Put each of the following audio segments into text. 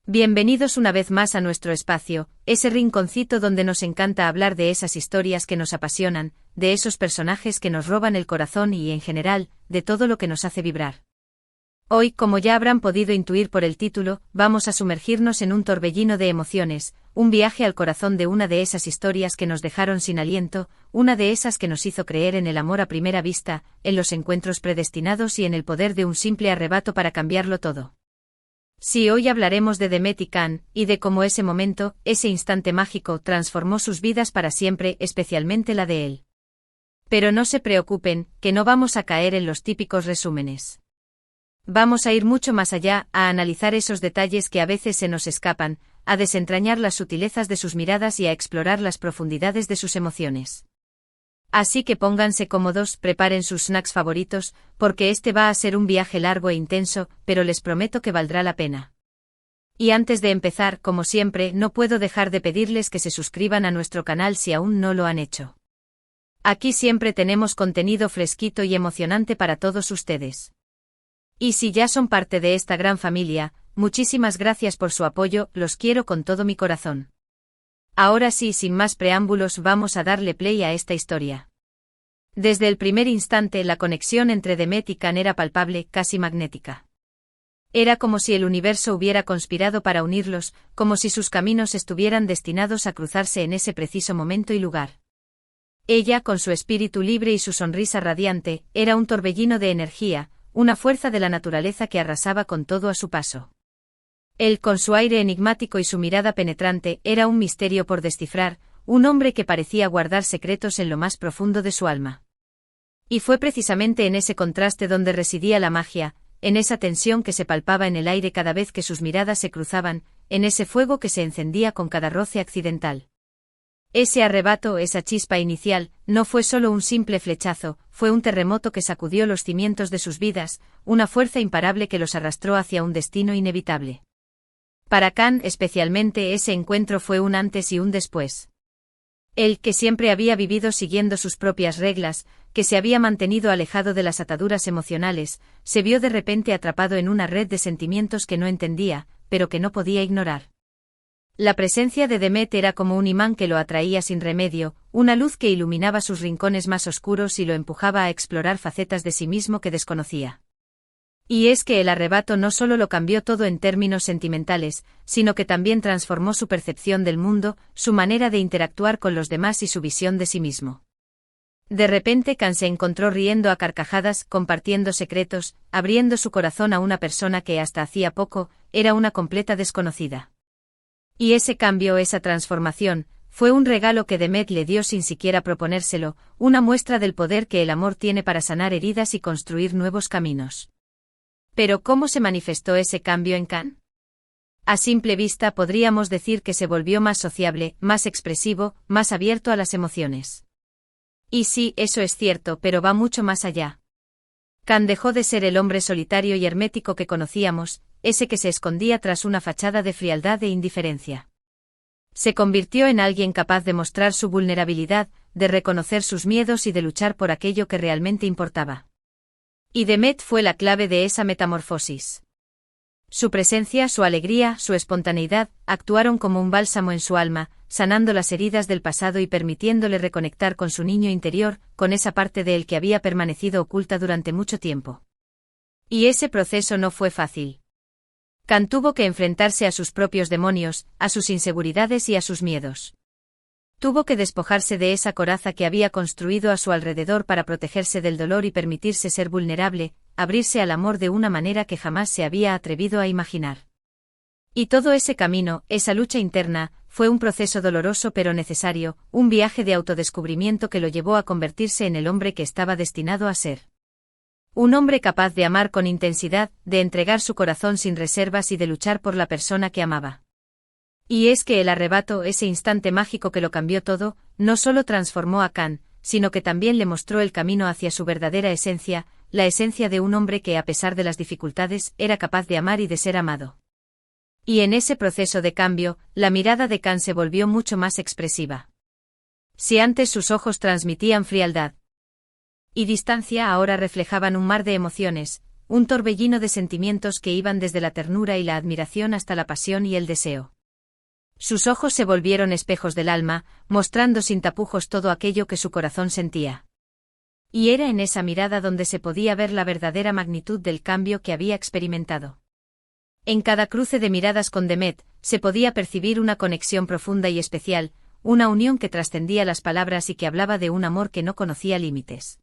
Bienvenidos una vez más a nuestro espacio, ese rinconcito donde nos encanta hablar de esas historias que nos apasionan, de esos personajes que nos roban el corazón y, en general, de todo lo que nos hace vibrar. Hoy, como ya habrán podido intuir por el título, vamos a sumergirnos en un torbellino de emociones, un viaje al corazón de una de esas historias que nos dejaron sin aliento, una de esas que nos hizo creer en el amor a primera vista, en los encuentros predestinados y en el poder de un simple arrebato para cambiarlo todo. Sí, hoy hablaremos de Demet y Can, y de cómo ese momento, ese instante mágico, transformó sus vidas para siempre, especialmente la de él. Pero no se preocupen, que no vamos a caer en los típicos resúmenes. Vamos a ir mucho más allá, a analizar esos detalles que a veces se nos escapan, a desentrañar las sutilezas de sus miradas y a explorar las profundidades de sus emociones. Así que pónganse cómodos, preparen sus snacks favoritos, porque este va a ser un viaje largo e intenso, pero les prometo que valdrá la pena. Y antes de empezar, como siempre, no puedo dejar de pedirles que se suscriban a nuestro canal si aún no lo han hecho. Aquí siempre tenemos contenido fresquito y emocionante para todos ustedes. Y si ya son parte de esta gran familia, muchísimas gracias por su apoyo, los quiero con todo mi corazón. Ahora sí, sin más preámbulos, vamos a darle play a esta historia. Desde el primer instante la conexión entre Demet y Can era palpable, casi magnética. Era como si el universo hubiera conspirado para unirlos, como si sus caminos estuvieran destinados a cruzarse en ese preciso momento y lugar. Ella, con su espíritu libre y su sonrisa radiante, era un torbellino de energía, una fuerza de la naturaleza que arrasaba con todo a su paso. Él, con su aire enigmático y su mirada penetrante, era un misterio por descifrar, un hombre que parecía guardar secretos en lo más profundo de su alma. Y fue precisamente en ese contraste donde residía la magia, en esa tensión que se palpaba en el aire cada vez que sus miradas se cruzaban, en ese fuego que se encendía con cada roce accidental. Ese arrebato, esa chispa inicial, no fue solo un simple flechazo, fue un terremoto que sacudió los cimientos de sus vidas, una fuerza imparable que los arrastró hacia un destino inevitable. Para Can, especialmente, ese encuentro fue un antes y un después. Él, que siempre había vivido siguiendo sus propias reglas, que se había mantenido alejado de las ataduras emocionales, se vio de repente atrapado en una red de sentimientos que no entendía, pero que no podía ignorar. La presencia de Demet era como un imán que lo atraía sin remedio, una luz que iluminaba sus rincones más oscuros y lo empujaba a explorar facetas de sí mismo que desconocía. Y es que el arrebato no solo lo cambió todo en términos sentimentales, sino que también transformó su percepción del mundo, su manera de interactuar con los demás y su visión de sí mismo. De repente Can se encontró riendo a carcajadas, compartiendo secretos, abriendo su corazón a una persona que hasta hacía poco era una completa desconocida. Y ese cambio, esa transformación, fue un regalo que Demet le dio sin siquiera proponérselo, una muestra del poder que el amor tiene para sanar heridas y construir nuevos caminos. Pero ¿cómo se manifestó ese cambio en Can? A simple vista podríamos decir que se volvió más sociable, más expresivo, más abierto a las emociones. Y sí, eso es cierto, pero va mucho más allá. Can dejó de ser el hombre solitario y hermético que conocíamos, ese que se escondía tras una fachada de frialdad e indiferencia. Se convirtió en alguien capaz de mostrar su vulnerabilidad, de reconocer sus miedos y de luchar por aquello que realmente importaba. Y Demet fue la clave de esa metamorfosis. Su presencia, su alegría, su espontaneidad, actuaron como un bálsamo en su alma, sanando las heridas del pasado y permitiéndole reconectar con su niño interior, con esa parte de él que había permanecido oculta durante mucho tiempo. Y ese proceso no fue fácil. Can tuvo que enfrentarse a sus propios demonios, a sus inseguridades y a sus miedos. Tuvo que despojarse de esa coraza que había construido a su alrededor para protegerse del dolor y permitirse ser vulnerable, abrirse al amor de una manera que jamás se había atrevido a imaginar. Y todo ese camino, esa lucha interna, fue un proceso doloroso pero necesario, un viaje de autodescubrimiento que lo llevó a convertirse en el hombre que estaba destinado a ser. Un hombre capaz de amar con intensidad, de entregar su corazón sin reservas y de luchar por la persona que amaba. Y es que el arrebato, ese instante mágico que lo cambió todo, no solo transformó a Can, sino que también le mostró el camino hacia su verdadera esencia, la esencia de un hombre que a pesar de las dificultades, era capaz de amar y de ser amado. Y en ese proceso de cambio, la mirada de Can se volvió mucho más expresiva. Si antes sus ojos transmitían frialdad y distancia, ahora reflejaban un mar de emociones, un torbellino de sentimientos que iban desde la ternura y la admiración hasta la pasión y el deseo. Sus ojos se volvieron espejos del alma, mostrando sin tapujos todo aquello que su corazón sentía. Y era en esa mirada donde se podía ver la verdadera magnitud del cambio que había experimentado. En cada cruce de miradas con Demet, se podía percibir una conexión profunda y especial, una unión que trascendía las palabras y que hablaba de un amor que no conocía límites.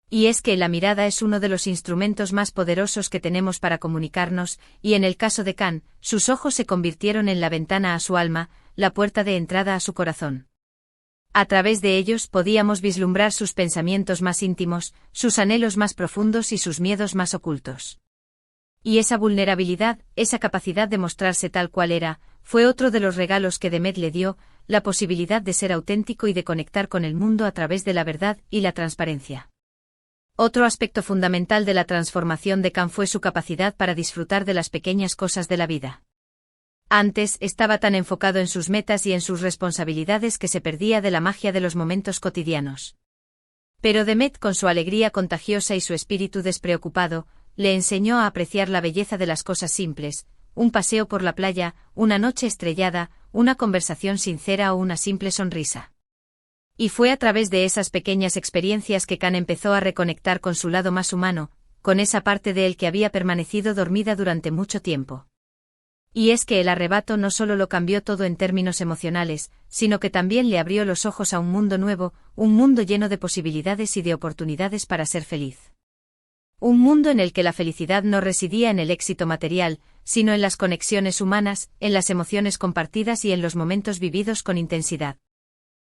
Y es que la mirada es uno de los instrumentos más poderosos que tenemos para comunicarnos, y en el caso de Can, sus ojos se convirtieron en la ventana a su alma, la puerta de entrada a su corazón. A través de ellos podíamos vislumbrar sus pensamientos más íntimos, sus anhelos más profundos y sus miedos más ocultos. Y esa vulnerabilidad, esa capacidad de mostrarse tal cual era, fue otro de los regalos que Demet le dio, la posibilidad de ser auténtico y de conectar con el mundo a través de la verdad y la transparencia. Otro aspecto fundamental de la transformación de Can fue su capacidad para disfrutar de las pequeñas cosas de la vida. Antes estaba tan enfocado en sus metas y en sus responsabilidades que se perdía de la magia de los momentos cotidianos. Pero Demet, con su alegría contagiosa y su espíritu despreocupado, le enseñó a apreciar la belleza de las cosas simples, un paseo por la playa, una noche estrellada, una conversación sincera o una simple sonrisa. Y fue a través de esas pequeñas experiencias que Can empezó a reconectar con su lado más humano, con esa parte de él que había permanecido dormida durante mucho tiempo. Y es que el arrebato no solo lo cambió todo en términos emocionales, sino que también le abrió los ojos a un mundo nuevo, un mundo lleno de posibilidades y de oportunidades para ser feliz. Un mundo en el que la felicidad no residía en el éxito material, sino en las conexiones humanas, en las emociones compartidas y en los momentos vividos con intensidad.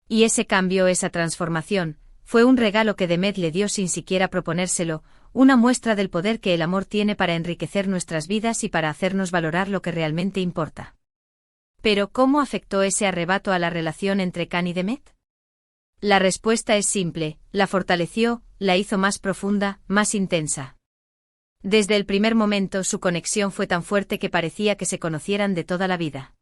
Y ese cambio, esa transformación, fue un regalo que Demet le dio sin siquiera proponérselo, una muestra del poder que el amor tiene para enriquecer nuestras vidas y para hacernos valorar lo que realmente importa. Pero ¿cómo afectó ese arrebato a la relación entre Can y Demet? La respuesta es simple: la fortaleció, la hizo más profunda, más intensa. Desde el primer momento su conexión fue tan fuerte que parecía que se conocieran de toda la vida.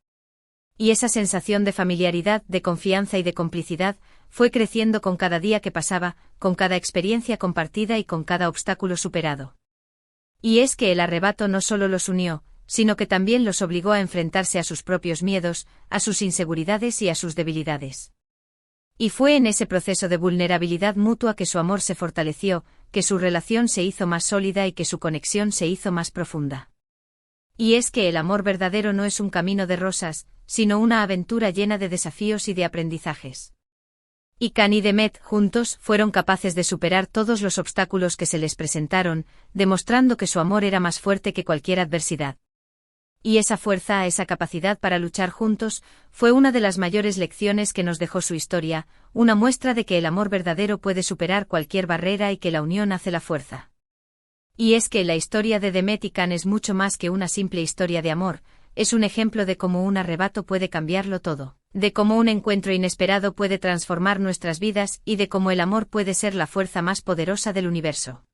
Y esa sensación de familiaridad, de confianza y de complicidad, fue creciendo con cada día que pasaba, con cada experiencia compartida y con cada obstáculo superado. Y es que el arrebato no solo los unió, sino que también los obligó a enfrentarse a sus propios miedos, a sus inseguridades y a sus debilidades. Y fue en ese proceso de vulnerabilidad mutua que su amor se fortaleció, que su relación se hizo más sólida y que su conexión se hizo más profunda. Y es que el amor verdadero no es un camino de rosas, sino una aventura llena de desafíos y de aprendizajes. Y Can y Demet, juntos, fueron capaces de superar todos los obstáculos que se les presentaron, demostrando que su amor era más fuerte que cualquier adversidad. Y esa fuerza, esa capacidad para luchar juntos, fue una de las mayores lecciones que nos dejó su historia, una muestra de que el amor verdadero puede superar cualquier barrera y que la unión hace la fuerza. Y es que la historia de Demet y Can es mucho más que una simple historia de amor, es un ejemplo de cómo un arrebato puede cambiarlo todo, de cómo un encuentro inesperado puede transformar nuestras vidas y de cómo el amor puede ser la fuerza más poderosa del universo.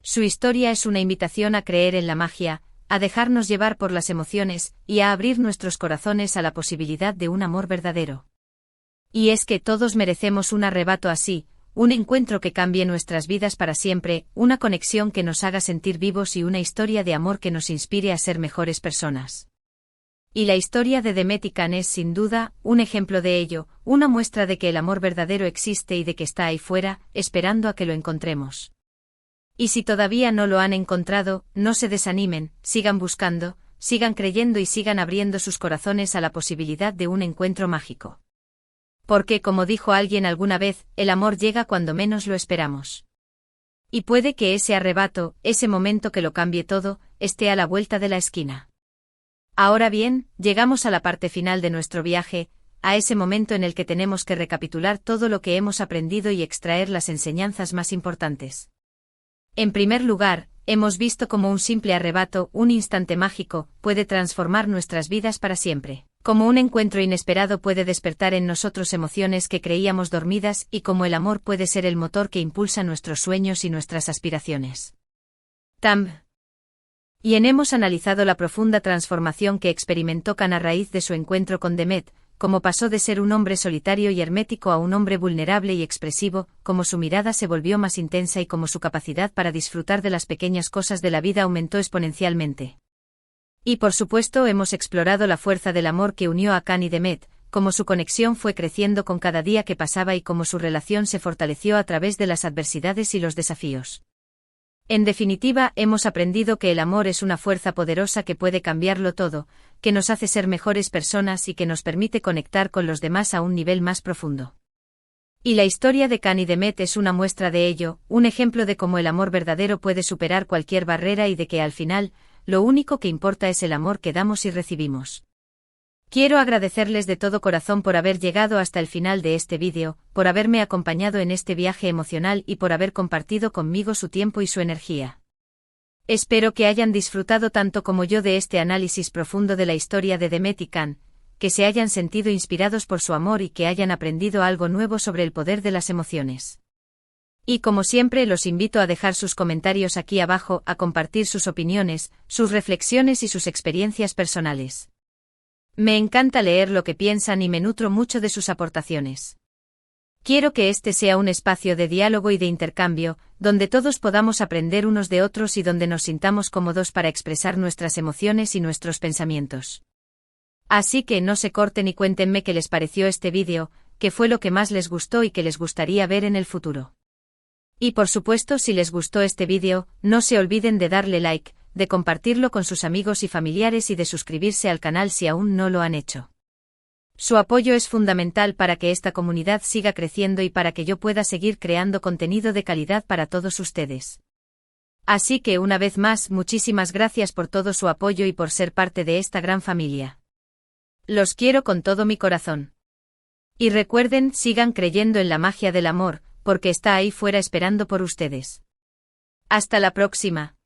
Su historia es una invitación a creer en la magia, a dejarnos llevar por las emociones y a abrir nuestros corazones a la posibilidad de un amor verdadero. Y es que todos merecemos un arrebato así, un encuentro que cambie nuestras vidas para siempre, una conexión que nos haga sentir vivos y una historia de amor que nos inspire a ser mejores personas. Y la historia de Demet y Can es sin duda un ejemplo de ello, una muestra de que el amor verdadero existe y de que está ahí fuera, esperando a que lo encontremos. Y si todavía no lo han encontrado, no se desanimen, sigan buscando, sigan creyendo y sigan abriendo sus corazones a la posibilidad de un encuentro mágico. Porque, como dijo alguien alguna vez, el amor llega cuando menos lo esperamos. Y puede que ese arrebato, ese momento que lo cambie todo, esté a la vuelta de la esquina. Ahora bien, llegamos a la parte final de nuestro viaje, a ese momento en el que tenemos que recapitular todo lo que hemos aprendido y extraer las enseñanzas más importantes. En primer lugar, hemos visto cómo un simple arrebato, un instante mágico, puede transformar nuestras vidas para siempre. Cómo un encuentro inesperado puede despertar en nosotros emociones que creíamos dormidas y cómo el amor puede ser el motor que impulsa nuestros sueños y nuestras aspiraciones. Y hemos analizado la profunda transformación que experimentó Can a raíz de su encuentro con Demet, cómo pasó de ser un hombre solitario y hermético a un hombre vulnerable y expresivo, cómo su mirada se volvió más intensa y cómo su capacidad para disfrutar de las pequeñas cosas de la vida aumentó exponencialmente. Y por supuesto hemos explorado la fuerza del amor que unió a Khan y Demet, cómo su conexión fue creciendo con cada día que pasaba y cómo su relación se fortaleció a través de las adversidades y los desafíos. En definitiva, hemos aprendido que el amor es una fuerza poderosa que puede cambiarlo todo, que nos hace ser mejores personas y que nos permite conectar con los demás a un nivel más profundo. Y la historia de Khan y Demet es una muestra de ello, un ejemplo de cómo el amor verdadero puede superar cualquier barrera y de que al final, lo único que importa es el amor que damos y recibimos. Quiero agradecerles de todo corazón por haber llegado hasta el final de este vídeo, por haberme acompañado en este viaje emocional y por haber compartido conmigo su tiempo y su energía. Espero que hayan disfrutado tanto como yo de este análisis profundo de la historia de Demet y Khan, que se hayan sentido inspirados por su amor y que hayan aprendido algo nuevo sobre el poder de las emociones. Y como siempre los invito a dejar sus comentarios aquí abajo, a compartir sus opiniones, sus reflexiones y sus experiencias personales. Me encanta leer lo que piensan y me nutro mucho de sus aportaciones. Quiero que este sea un espacio de diálogo y de intercambio, donde todos podamos aprender unos de otros y donde nos sintamos cómodos para expresar nuestras emociones y nuestros pensamientos. Así que no se corten y cuéntenme qué les pareció este vídeo, qué fue lo que más les gustó y qué les gustaría ver en el futuro. Y por supuesto, si les gustó este vídeo, no se olviden de darle like, de compartirlo con sus amigos y familiares y de suscribirse al canal si aún no lo han hecho. Su apoyo es fundamental para que esta comunidad siga creciendo y para que yo pueda seguir creando contenido de calidad para todos ustedes. Así que una vez más, muchísimas gracias por todo su apoyo y por ser parte de esta gran familia. Los quiero con todo mi corazón. Y recuerden, sigan creyendo en la magia del amor, porque está ahí fuera esperando por ustedes. Hasta la próxima.